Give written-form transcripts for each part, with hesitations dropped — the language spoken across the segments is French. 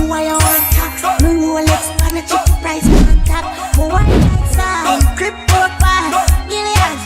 why I want tax. No Rolex, on a cheap price, on top. My white sound, crypto pass, millions.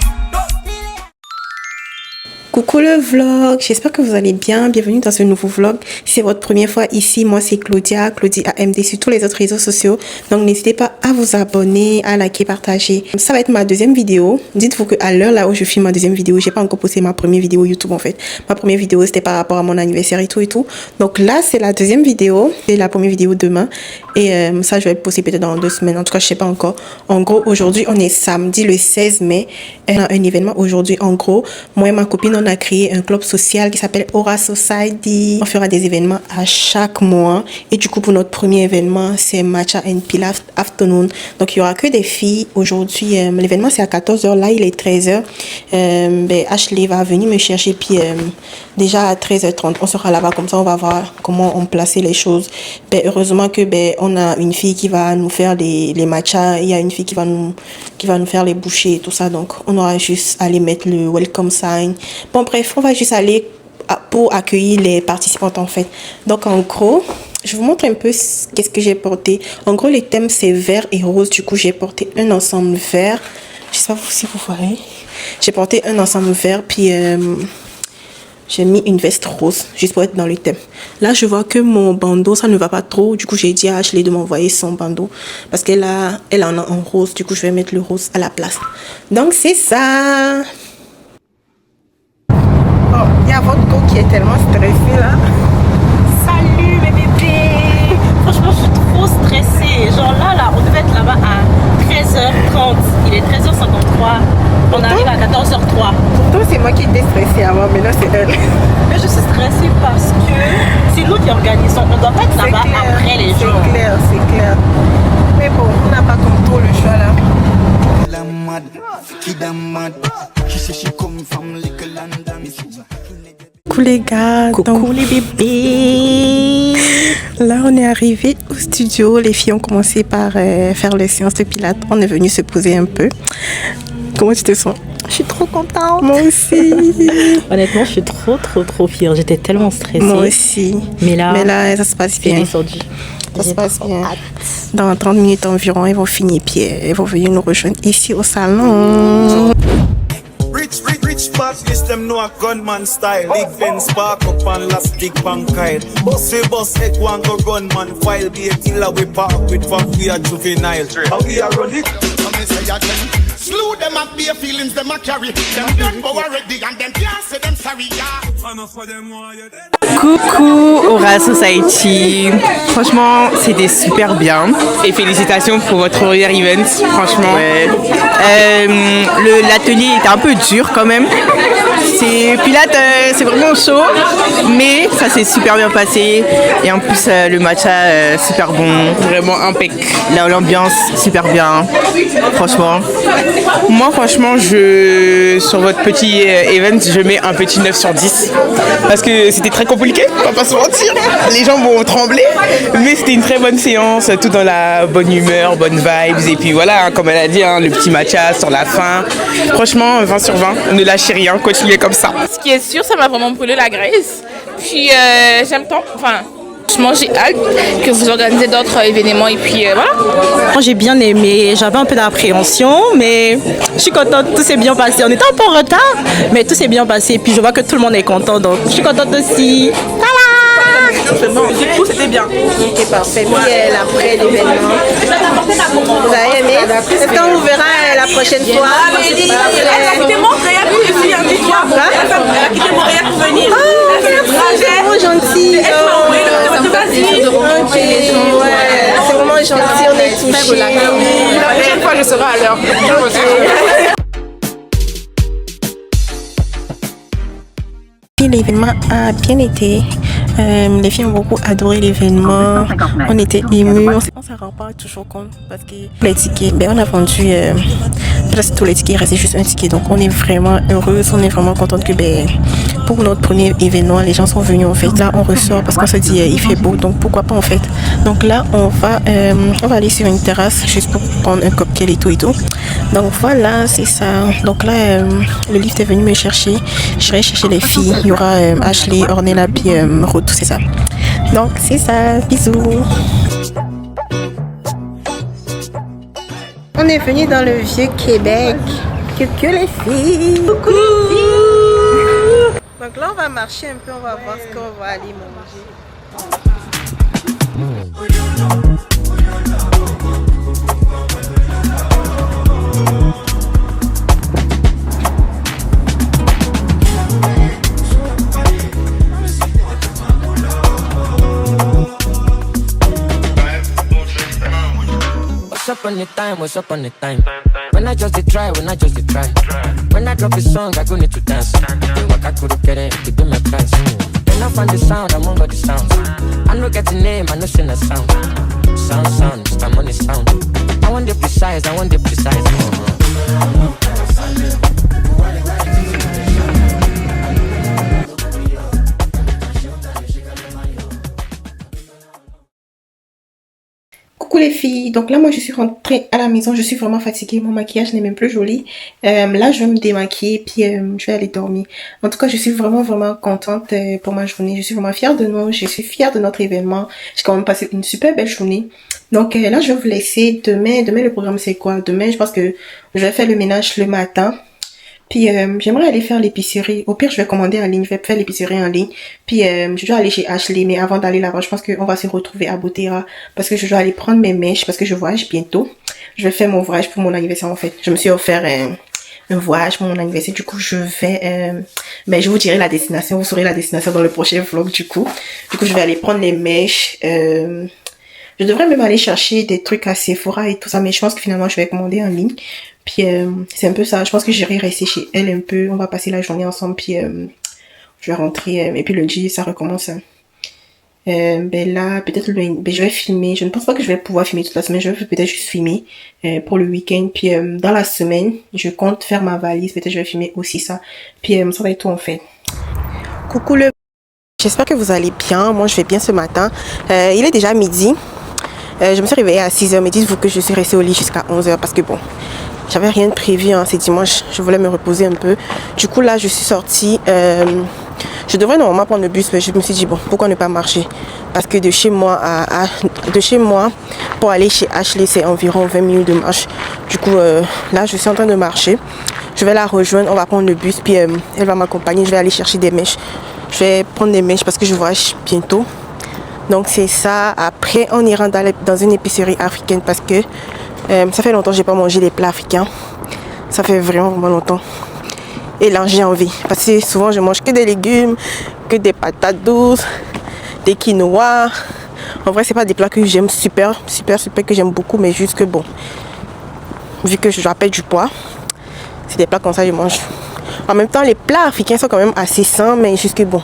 Coucou le vlog, j'espère que vous allez bien, bienvenue dans ce nouveau vlog. Si c'est votre première fois ici, moi c'est Claudia, Claudie AMD sur tous les autres réseaux sociaux. Donc n'hésitez pas à vous abonner, à liker, partager. Ça va être ma deuxième vidéo. Dites-vous qu'à l'heure là où je filme ma deuxième vidéo, j'ai pas encore posté ma première vidéo YouTube en fait. Ma première vidéo c'était par rapport à mon anniversaire et tout. Donc là c'est la deuxième vidéo, c'est la première vidéo demain. Et ça je vais le poster peut-être dans 2 semaines, en tout cas je sais pas encore. En gros aujourd'hui on est samedi le 16 mai, on a un événement aujourd'hui. En gros moi et ma copine on a créé un club social qui s'appelle Aura Society. On fera des événements à chaque mois. Et du coup, pour notre premier événement, c'est Matcha and Peel Afternoon. Donc, il y aura que des filles. Aujourd'hui, l'événement, c'est à 14h. Là, il est 13h. Ashley va venir me chercher. Puis, déjà à 13h30, on sera là-bas. Comme ça, on va voir comment on placer les choses. Heureusement que on a une fille qui va nous faire les matchas. Il y a une fille qui va nous faire les bouchées et tout ça. Donc, on aura juste à aller mettre le welcome sign. Bon, bref, on va juste aller pour accueillir les participantes en fait. Donc en gros, je vous montre un peu qu'est-ce que j'ai porté. En gros, les thèmes c'est vert et rose. Du coup, j'ai porté un ensemble vert. Je sais pas si vous voyez. J'ai porté un ensemble vert puis j'ai mis une veste rose juste pour être dans le thème. Là, je vois que mon bandeau, ça ne va pas trop. Du coup, j'ai dit à Ashley de m'envoyer son bandeau parce qu'elle en a en rose. Du coup, je vais mettre le rose à la place. Donc, c'est ça. Il y a votre go qui est tellement stressé là. Salut mes bébés. Franchement, je suis trop stressée. Genre là, on devait être là-bas à 13h30. Il est 13h53. On arrive à 14h03. Pourtant, c'est moi qui étais stressée avant, mais là, c'est elle. Mais je suis stressée parce que c'est nous qui organisons. On doit pas être là-bas après les gens. C'est clair. Mais bon, on n'a pas comme trop le choix là. Coucou les gars, coucou les bébés. Là on est arrivé au studio, les filles ont commencé par faire les séances de pilates, on est venu se poser un peu. Comment tu te sens? Je suis trop contente. Moi aussi. Honnêtement, je suis trop fière, j'étais tellement stressée. Moi aussi. Mais là ça se passe bien. Ça se passe bien. Dans 30 minutes environ, ils vont finir pied, ils vont venir nous rejoindre ici au salon. Rich badness, them know a gunman style. Big Benz spark up and last big pan Kyle. Boss head one go gunman file. Be a killer we park with fuck we a juvenile. How we a run it? Slew them up, be feelings them a carry. Them done go already and them can't say them sorry, Coucou Aura Society. Franchement, c'était super bien. Et félicitations pour votre premier event. Franchement, l'atelier était un peu dur quand même. Pilates, c'est vraiment chaud, mais ça s'est super bien passé. Et en plus, le matcha, super bon, vraiment impec. L'ambiance, super bien. Franchement, moi, sur votre petit event, je mets un petit 9 sur 10. Parce que c'était très compliqué, on va pas se mentir. Les gens vont trembler, mais c'était une très bonne séance, tout dans la bonne humeur, bonne vibes. Et puis voilà, hein, comme elle a dit, hein, le petit matcha sur la fin. Franchement, 20 sur 20, ne lâchez rien, continuez comme ça. Ce qui est sûr, ça m'a vraiment brûlé la graisse. Puis j'aime tant, franchement, j'ai hâte que vous organisez d'autres événements et puis voilà. Moi, j'ai bien aimé, j'avais un peu d'appréhension, mais je suis contente, tout s'est bien passé. On était un peu en retard, mais tout s'est bien passé. Puis je vois que tout le monde est content, donc je suis contente aussi. C'est bon, du coup c'était bien. Ok, parfait. Puis après l'événement, vous avez aimé? Est-ce qu'on vous verra la prochaine fois? Elle a quitté Montréal pour ici, un petit mois. Elle a quitté Montréal pour venir. C'est trop gentil. C'est vraiment gentil, on est touchés. La prochaine fois, je serai à l'heure. Puis l'événement a bien été. Les filles ont beaucoup adoré l'événement. On était émus. On s'en rend pas toujours compte parce que les tickets, on a vendu presque tous les tickets. Il restait juste un ticket. Donc on est vraiment heureuse. On est vraiment contente que pour notre premier événement, les gens sont venus en fait. Là on ressort parce qu'on se dit il fait beau. Donc pourquoi pas en fait. Donc là on va aller sur une terrasse juste pour prendre un cocktail et tout. Donc voilà, c'est ça. Donc là le lift est venu me chercher. Je serai chercher les filles. Il y aura Ashley, Ornella puis Ruth, c'est ça. Donc c'est ça, bisous. On est venu dans le vieux Québec. Coucou les filles. Coucou les filles. Donc là on va marcher un peu, on va voir ce qu'on va aller manger. What's up on the time? What's up on the time? When I just dey try, when I just dey try. When I drop a song, I go need to dance. What I could get it, to be my price. When I find the sound, I'm on the sound. I no get the name, I no sing the sound. Sound, Mr. Money sound. I want the precise, I want the precise. Coucou les filles, donc là moi je suis rentrée à la maison, je suis vraiment fatiguée, mon maquillage n'est même plus joli. Là je vais me démaquiller puis je vais aller dormir. En tout cas je suis vraiment contente pour ma journée, je suis vraiment fière de nous, je suis fière de notre événement. J'ai quand même passé une super belle journée. Donc là je vais vous laisser, demain le programme c'est quoi? Demain je pense que je vais faire le ménage le matin. Puis j'aimerais aller faire l'épicerie. Au pire, je vais commander en ligne, je vais faire l'épicerie en ligne. Puis je dois aller chez Ashley, mais avant d'aller là-bas, je pense qu'on va se retrouver à Botera parce que je dois aller prendre mes mèches parce que je voyage bientôt. Je vais faire mon voyage pour mon anniversaire en fait. Je me suis offert un voyage pour mon anniversaire. Du coup, je vais... mais je vous dirai la destination. Vous saurez la destination dans le prochain vlog du coup. Je vais aller prendre les mèches. Je devrais même aller chercher des trucs à Sephora et tout ça, mais je pense que finalement je vais commander en ligne. Puis c'est un peu ça, je pense que j'irai rester chez elle un peu, on va passer la journée ensemble, puis je vais rentrer, et puis lundi ça recommence. Ben là, peut-être je vais filmer, je ne pense pas que je vais pouvoir filmer toute la semaine, je vais peut-être juste filmer pour le week-end. Puis dans la semaine, je compte faire ma valise, peut-être je vais filmer aussi ça. Puis ça va être tout en fait. Coucou le... J'espère que vous allez bien, moi je vais bien ce matin. Il est déjà midi. Je me suis réveillée à 6h, mais dites-vous que je suis restée au lit jusqu'à 11h parce que bon, j'avais rien de prévu, hein, c'est dimanche, je voulais me reposer un peu. Du coup là, je suis sortie, je devrais normalement prendre le bus, mais je me suis dit bon, pourquoi ne pas marcher? Parce que de chez moi pour aller chez Ashley, c'est environ 20 minutes de marche. Du coup là, je suis en train de marcher. Je vais la rejoindre, on va prendre le bus, puis elle va m'accompagner, je vais aller chercher des mèches. Je vais prendre des mèches parce que je voyage bientôt. Donc c'est ça. Après on ira dans une épicerie africaine parce que ça fait longtemps que j'ai pas mangé les plats africains. Ça fait vraiment longtemps. Et là j'ai envie. Parce que souvent je mange que des légumes, que des patates douces, des quinoa. En vrai c'est pas des plats que j'aime super que j'aime beaucoup, mais juste que bon, vu que je dois perdre du poids, c'est des plats comme ça que je mange. En même temps, les plats africains sont quand même assez sains, mais juste que bon,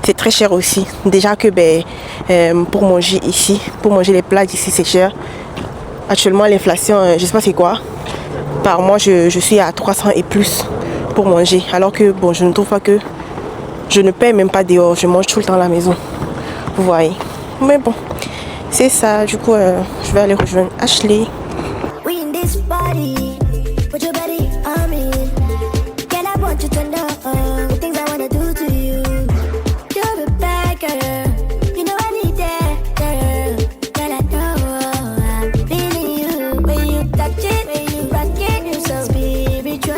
c'est très cher aussi. Déjà que pour manger ici, pour manger les plats d'ici, c'est cher. Actuellement, l'inflation, je sais pas c'est quoi. Par mois, je suis à 300 et plus pour manger. Alors que bon, je ne trouve pas que je ne paie même pas dehors. Je mange tout le temps à la maison. Vous voyez. Mais bon, c'est ça. Du coup, je vais aller rejoindre Ashley. We in this party, put your body on me. Girl, I want you to know the things I wanna do to you. You're a bad girl, you know I need that girl. Girl, I know I'm feeling you. When you touch it, when you rock it, you're so spiritual.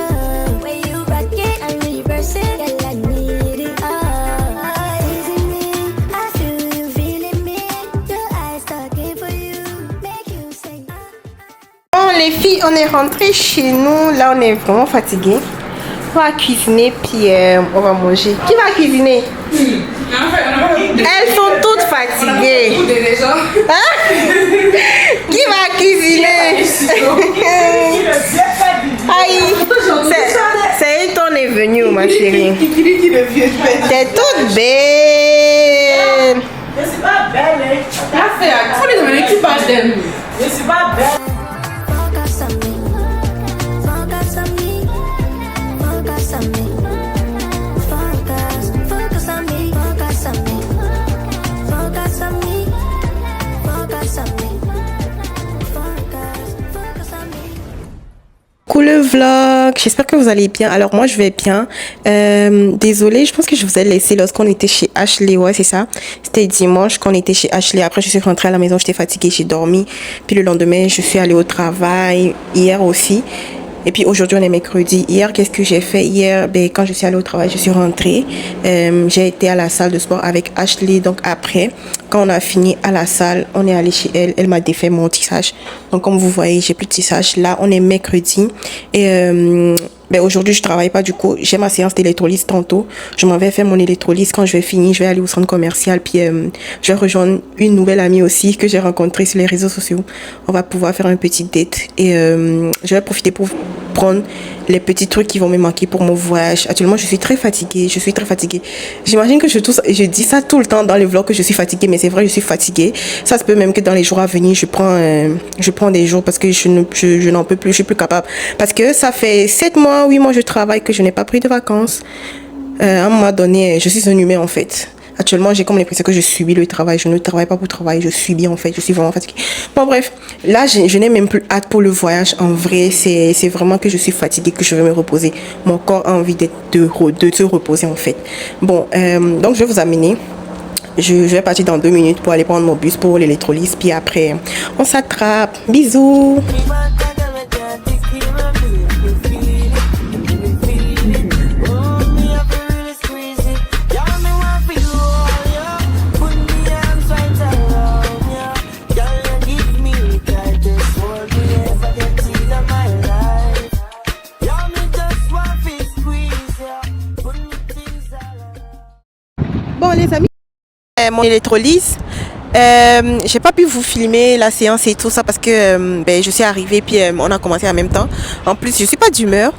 When you rock it, I reverse it, girl, I need it all. Teasing me, I feel you feeling me. Your eyes talking for you, make you sing. Bon les filles, on est rentré chez nous. Là on est vraiment fatigués. On va cuisiner puis on va manger. Qui va cuisiner? Elles sont toutes fatiguées. Hein? Qui va cuisiner? Aïe, c'est ton est venu ma chérie. T'es toute belle. Je suis pas belle, hein. Je suis pas belle. Focus on me, focus on me, focus on me, focus on me, focus on me, focus on me, focus on me, focus on me. Coucou le vlog, j'espère que vous allez bien. Alors moi je vais bien. Désolée, je pense que je vous ai laissé lorsqu'on était chez Ashley. Ouais, c'est ça. C'était dimanche qu'on était chez Ashley. Après je suis rentrée à la maison, j'étais fatiguée, j'ai dormi. Puis le lendemain je suis allée au travail. Hier aussi. Et puis aujourd'hui on est mercredi. Hier qu'est-ce que j'ai fait? Hier quand je suis allée au travail, je suis rentrée. J'ai été à la salle de sport avec Ashley. Donc après, quand on a fini à la salle, on est allé chez elle. Elle m'a défait mon tissage. Donc comme vous voyez, j'ai plus de tissage. Là on est mercredi. Et aujourd'hui je travaille pas, du coup j'ai ma séance d'électrolyse tantôt. Je m'en vais faire mon électrolyse. Quand je vais finir, je vais aller au centre commercial. Puis je vais rejoindre une nouvelle amie aussi que j'ai rencontrée sur les réseaux sociaux. On va pouvoir faire un petit date. Et je vais profiter pour prendre les petits trucs qui vont me manquer pour mon voyage. Actuellement je suis très fatiguée. J'imagine que je dis ça tout le temps dans les vlogs que je suis fatiguée. Mais c'est vrai, je suis fatiguée. Ça se peut même que dans les jours à venir je prends des jours parce que je n'en peux plus. Je suis plus capable. Parce que ça fait 7 mois, 8 mois je travaille, que je n'ai pas pris de vacances. À un moment donné, je suis un humain en fait. Actuellement, j'ai comme l'impression que je subis le travail. Je ne travaille pas pour travailler, je subis en fait. Je suis vraiment fatiguée. Bon bref, là je n'ai même plus hâte pour le voyage. En vrai, c'est vraiment que je suis fatiguée, que je veux me reposer. Mon corps a envie de se reposer en fait. Bon, donc je vais vous amener. Je vais partir dans 2 minutes pour aller prendre mon bus pour l'électrolyse. Puis après, on s'attrape. Bisous. Bon les amis, mon électrolyse, j'ai pas pu vous filmer la séance et tout ça parce que je suis arrivée puis on a commencé en même temps. En plus je suis pas d'humeur.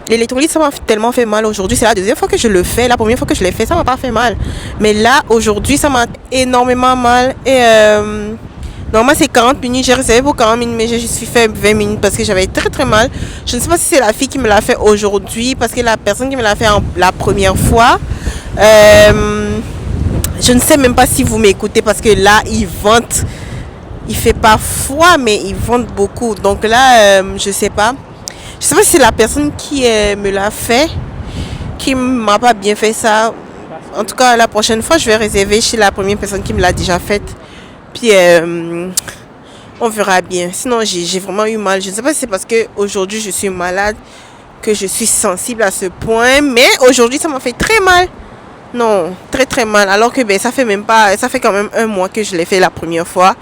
L'électrolyse ça m'a tellement fait mal aujourd'hui. C'est la deuxième fois que je le fais. La première fois que je l'ai fait ça m'a pas fait mal. Mais là aujourd'hui ça m'a énormément mal. Et normalement c'est 40 minutes. J'ai réservé pour 40 minutes mais j'ai juste fait 20 minutes parce que j'avais très très mal. Je ne sais pas si c'est la fille qui me l'a fait aujourd'hui parce que la personne qui me l'a fait la première fois, je ne sais même pas si vous m'écoutez parce que là il vente. Il fait pas froid mais il vente beaucoup. Donc là je sais pas. Je sais pas si c'est la personne qui me l'a fait qui m'a pas bien fait ça. En tout cas la prochaine fois je vais réserver chez la première personne qui me l'a déjà faite. Puis on verra bien. Sinon j'ai vraiment eu mal. Je ne sais pas si c'est parce que aujourd'hui je suis malade que je suis sensible à ce point. Mais aujourd'hui ça m'a fait très mal. Non, très très mal. Alors que ça fait quand même 1 mois que je l'ai fait la première fois.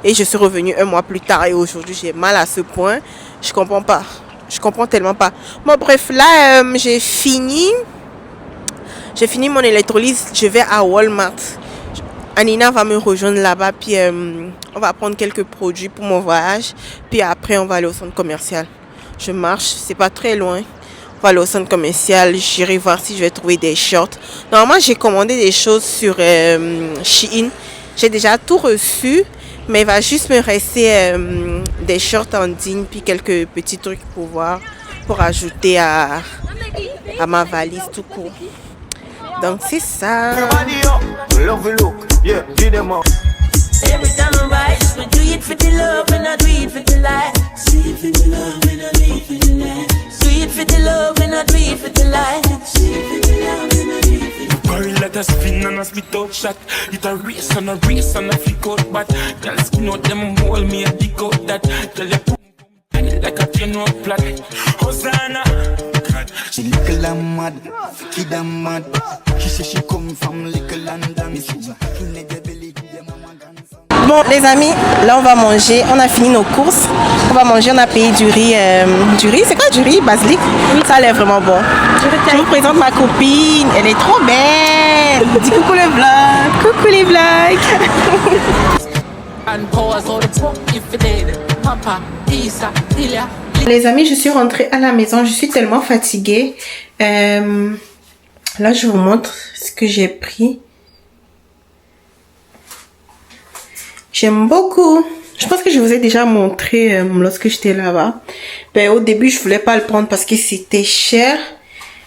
Et je suis revenue 1 mois plus tard. Et aujourd'hui j'ai mal à ce point. Je comprends pas. Je comprends tellement pas. Bon bref, là j'ai fini mon électrolyse. Je vais à Walmart. Anina va me rejoindre là-bas. Puis on va prendre quelques produits pour mon voyage. Puis après on va aller au centre commercial. Je marche, c'est pas très loin. On va aller au centre commercial. J'irai voir si je vais trouver des shorts. Normalement j'ai commandé des choses sur Shein. J'ai déjà tout reçu. Mais il va juste me rester des shorts en jean puis quelques petits trucs pour voir, pour ajouter à ma valise tout court. Donc c'est ça. Every time I rise, we do it for the love and I do it for the light. Sweet for the love and I do it for the light. Sweet for the love and I do it for the light. Sweet for the love and I do it for the light. Girl, let us spin and a spit out shot. It a race and a flick out bat. Girl, skin out them whole me a dig out that. Girl, you put like a train road flat. Hosanna. She little and mad, kid and mad. She say she come from little London. Bon les amis, là on va manger, on a fini nos courses, on va manger, on a payé du riz, c'est quoi du riz? Basilic? Oui. Ça a l'air vraiment bon. Je vous présente ma copine, elle est trop belle. Dis coucou le vlog, coucou les vlogs. Les amis, je suis rentrée à la maison, je suis tellement fatiguée. Là je vous montre ce que j'ai pris. J'aime beaucoup. Je pense que je vous ai déjà montré lorsque j'étais là-bas. Au début, je voulais pas le prendre parce que c'était cher.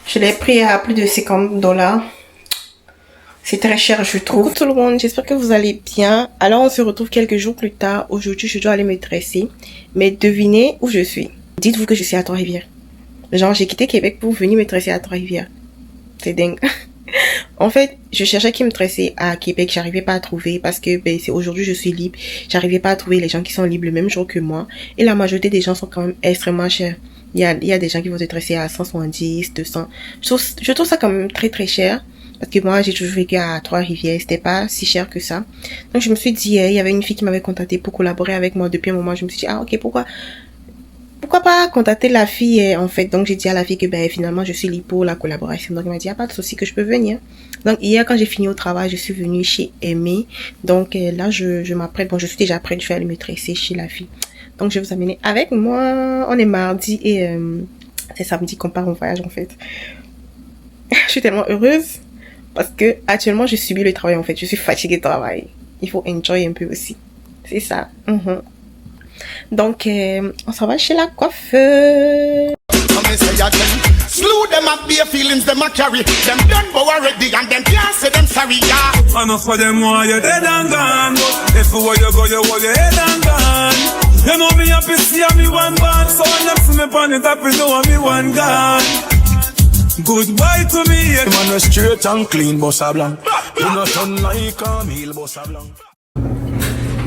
Je l'ai pris à plus de $50. C'est très cher, je trouve. Coucou tout le monde, j'espère que vous allez bien. Alors, on se retrouve quelques jours plus tard. Aujourd'hui, je dois aller me dresser. Mais devinez où je suis. Dites-vous que je suis à Trois-Rivières. Genre, j'ai quitté Québec pour venir me tresser à Trois-Rivières. C'est dingue. En fait, je cherchais qui me tressait à Québec, j'arrivais pas à trouver parce que c'est aujourd'hui je suis libre, j'arrivais pas à trouver les gens qui sont libres le même jour que moi et la majorité des gens sont quand même extrêmement chers. Il y a des gens qui vont te tresser à 170, 200. Je trouve ça quand même très très cher parce que moi j'ai toujours vécu à Trois-Rivières, c'était pas si cher que ça. Donc je me suis dit, il y avait une fille qui m'avait contacté pour collaborer avec moi depuis un moment, je me suis dit ok, pourquoi pas contacter la fille en fait. Donc j'ai dit à la fille que finalement je suis libre pour la collaboration. Donc elle m'a dit pas de souci, que je peux venir. Donc hier quand j'ai fini au travail, je suis venue chez Aimé. Donc là je m'apprête, je suis déjà prête, je vais aller me tresser chez la fille. Donc je vais vous amener avec moi. On est mardi et c'est samedi qu'on part en voyage en fait. Je suis tellement heureuse parce que actuellement je subis le travail en fait. Je suis fatiguée de travail. Il faut enjoy un peu aussi. C'est ça. Donc, on s'en va chez la coiffeuse. Slew them up, their feelings them a carry. Them done but already and them can't say them sorry, yeah. Enough for them why you dead and gone. If you you go, you hold your head and gone. You know me happy see me one band. So when you see me pan it up, you know me one gone. Goodbye to me. Man was straight and clean, bossa blanc. You know turn like a meal, bossa blanc.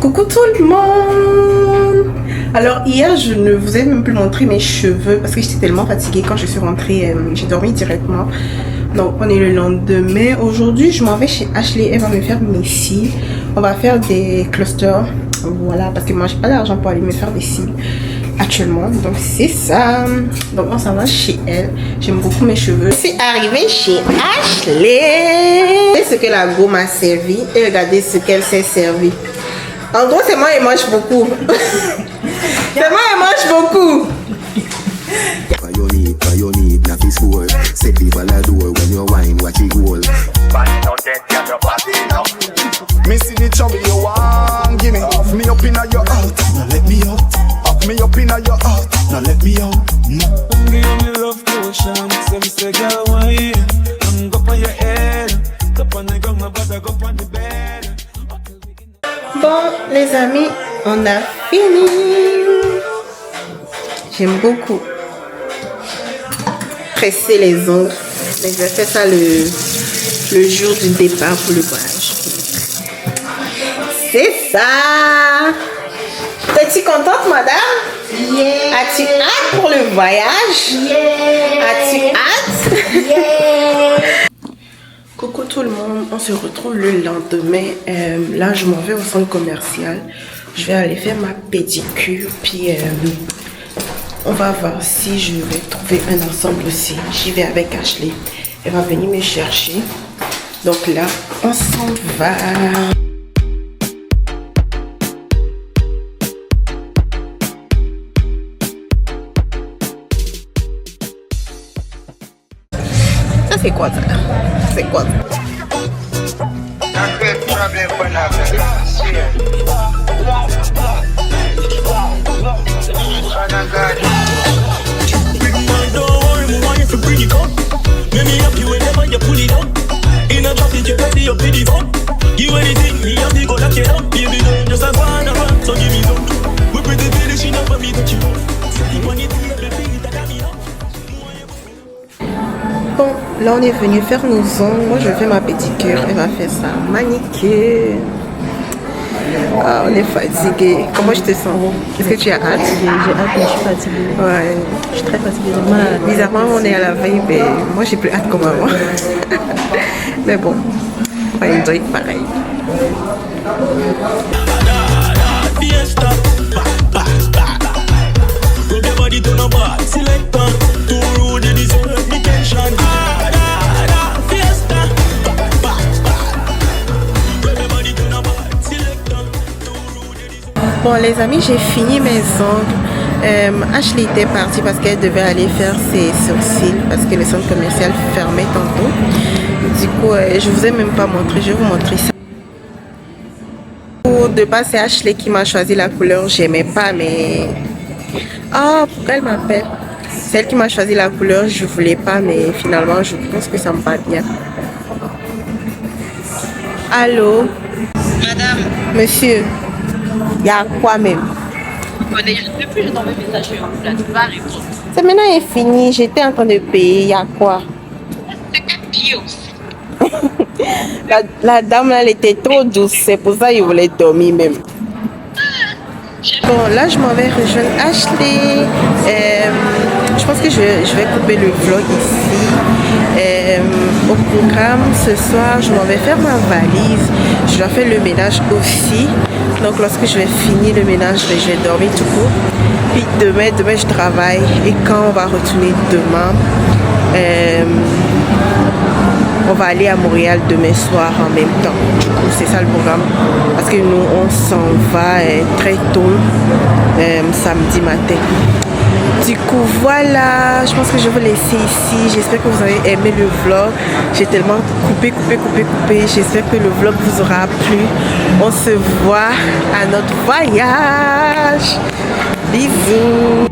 Coucou tout le monde. Alors hier je ne vous ai même plus montré mes cheveux parce que j'étais tellement fatiguée quand je suis rentrée, j'ai dormi directement. Donc on est le lendemain. Aujourd'hui je m'en vais chez Ashley, elle va me faire mes cils. On va faire des clusters, voilà, parce que moi j'ai pas d'argent pour aller me faire des cils actuellement. Donc c'est ça. Donc on s'en va chez elle. J'aime beaucoup mes cheveux. Je suis arrivée chez Ashley. Regardez ce que la go m'a servi et regardez ce qu'elle s'est servi. En gros, c'est moi, elle mange beaucoup. C'est moi, elle mange beaucoup. Missy the trouble you want, give me off me up inna your heart, now let me out. Up me up inna your heart, now let me out. Give me love potion, some say girl wine. I'm go on your head, go on the ground, my brother go on the bed. Bon, les amis, on a fini. J'aime beaucoup tresser les ongles. Mais je vais faire ça le jour du départ pour le voyage. C'est ça. Es-tu contente, madame? Yeah. As-tu hâte pour le voyage? Yeah. As-tu hâte? Yeah. Coucou tout le monde, on se retrouve le lendemain. Là, je m'en vais au centre commercial. Je vais aller faire ma pédicure. Puis, on va voir si je vais trouver un ensemble aussi. J'y vais avec Ashley. Elle va venir me chercher. Donc là, on s'en va. Ça, c'est quoi ça? C'est quoi ça? Bon, là on est venu faire nos ongles. Moi je fais ma pédicure, elle va faire sa manicure. Ah, on est fatigué. Comment je te sens? Est-ce que tu as hâte? J'ai hâte, mais je suis fatiguée. Ouais. Je suis très fatiguée. Bizarrement, on est à la veille, mais moi j'ai plus hâte comme avant. Mais bon, on va enjoy pareil. Bon les amis, j'ai fini mes ongles. Ashley était partie parce qu'elle devait aller faire ses sourcils parce que le centre commercial fermait tantôt. Du coup, je vous ai même pas montré, je vais vous montrer ça. De base, c'est Ashley qui m'a choisi la couleur, j'aimais pas, mais... Ah, pourquoi elle m'appelle? C'est elle qui m'a choisi la couleur, je voulais pas, mais finalement, je pense que ça me va bien. Allô? Madame. Monsieur. Il y a quoi même? Depuis, je t'envoie un message sur la tu vas répondre. C'est maintenant est fini, j'étais en train de payer, il y a quoi? La dame là, elle était trop douce, c'est pour ça qu'il voulait dormir même. Bon, là je m'en vais rejoindre Ashley. Je pense que je vais couper le vlog ici. Au programme ce soir, je m'en vais faire ma valise. Je dois faire le ménage aussi. Donc lorsque je vais finir le ménage, je vais dormir tout court. Puis demain je travaille. Et quand on va retourner demain, on va aller à Montréal demain soir en même temps. C'est ça le programme. Parce que nous, on s'en va très tôt, samedi matin. Du coup, voilà. Je pense que je vais vous laisser ici. J'espère que vous avez aimé le vlog. J'ai tellement coupé. J'espère que le vlog vous aura plu. On se voit à notre voyage. Bisous.